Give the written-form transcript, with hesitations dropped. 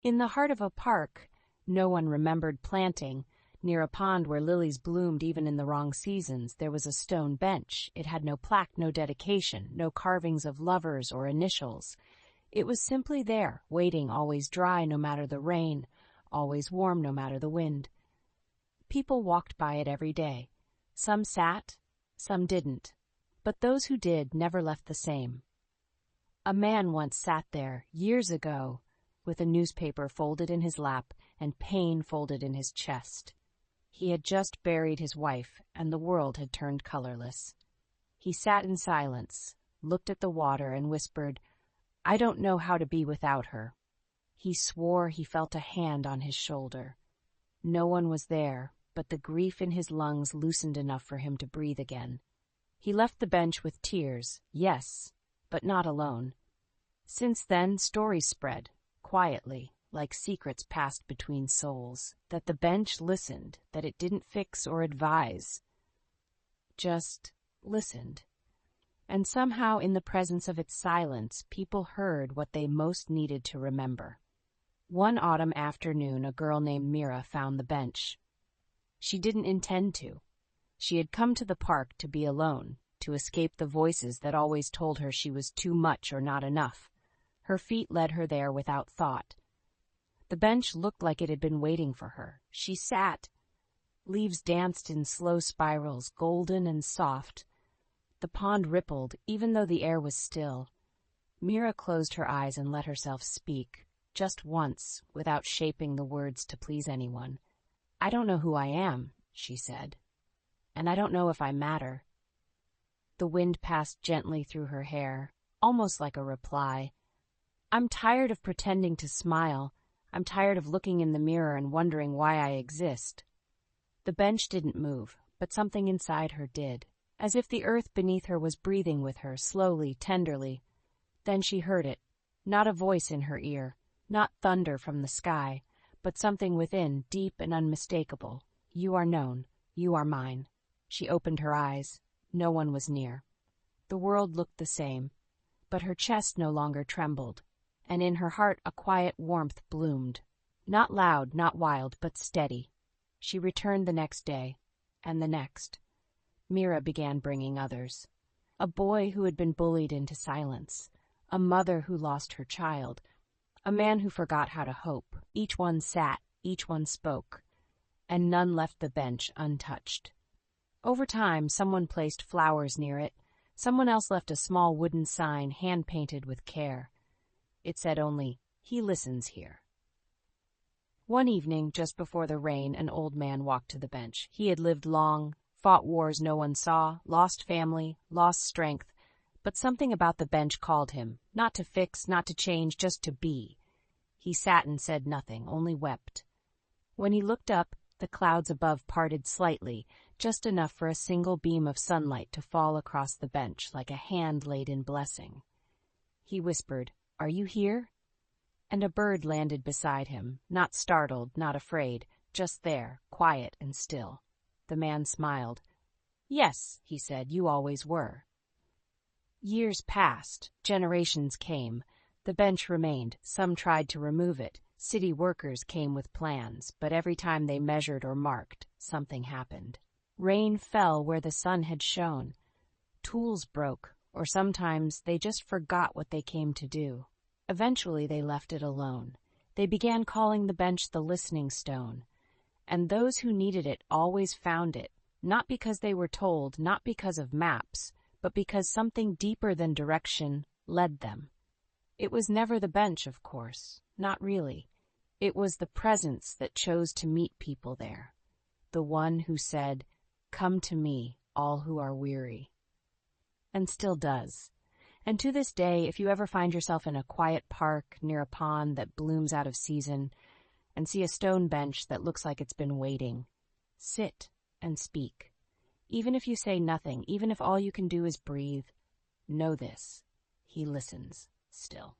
In the heart of a park no one remembered planting, near a pond where lilies bloomed even in the wrong seasons, there was a stone bench. It had no plaque, no dedication, no carvings of lovers or initials. It was simply there, waiting, always dry no matter the rain, always warm no matter the wind. People walked by it every day. Some sat, some didn't, but those who did never left the same. A man once sat there, years ago, with a newspaper folded in his lap and pain folded in his chest. He had just buried his wife, and the world had turned colorless. He sat in silence, looked at the water, and whispered, "I don't know how to be without her." He swore he felt a hand on his shoulder. No one was there, but the grief in his lungs loosened enough for him to breathe again. He left the bench with tears, yes, but not alone. Since then, stories spread, quietly, like secrets passed between souls, that the bench listened, that it didn't fix or advise, just listened. And somehow, in the presence of its silence, people heard what they most needed to remember. One autumn afternoon, a girl named Mira found the bench. She didn't intend to. She had come to the park to be alone, to escape the voices that always told her she was too much or not enough. Her feet led her there without thought. The bench looked like it had been waiting for her. She sat. Leaves danced in slow spirals, golden and soft. The pond rippled, even though the air was still. Mira closed her eyes and let herself speak, just once, without shaping the words to please anyone. "I don't know who I am," she said, "and I don't know if I matter." The wind passed gently through her hair, almost like a reply. "I'm tired of pretending to smile. I'm tired of looking in the mirror and wondering why I exist." The bench didn't move, but something inside her did, as if the earth beneath her was breathing with her, slowly, tenderly. Then she heard it, not a voice in her ear, not thunder from the sky, but something within, deep and unmistakable. "You are known. You are mine." She opened her eyes. No one was near. The world looked the same, but her chest no longer trembled, and in her heart a quiet warmth bloomed. Not loud, not wild, but steady. She returned the next day, and the next. Mira began bringing others. A boy who had been bullied into silence, a mother who lost her child, a man who forgot how to hope. Each one sat, each one spoke, and none left the bench untouched. Over time, someone placed flowers near it. Someone else left a small wooden sign, hand-painted with care. It said only, "He listens here." One evening, just before the rain, an old man walked to the bench. He had lived long, fought wars no one saw, lost family, lost strength, but something about the bench called him, not to fix, not to change, just to be. He sat and said nothing, only wept. When he looked up, the clouds above parted slightly, just enough for a single beam of sunlight to fall across the bench like a hand laid in blessing. He whispered, "Are you here?" And a bird landed beside him, not startled, not afraid, just there, quiet and still. The man smiled. "Yes," he said, "you always were." Years passed, generations came. The bench remained. Some tried to remove it. City workers came with plans, but every time they measured or marked, something happened. Rain fell where the sun had shone. Tools broke, or sometimes they just forgot what they came to do. Eventually they left it alone. They began calling the bench the listening stone. And those who needed it always found it, not because they were told, not because of maps, but because something deeper than direction led them. It was never the bench, of course, not really. It was the presence that chose to meet people there. The one who said, "Come to me, all who are weary." And still does. And to this day, if you ever find yourself in a quiet park near a pond that blooms out of season and see a stone bench that looks like it's been waiting, sit and speak. Even if you say nothing, even if all you can do is breathe, know this: he listens still.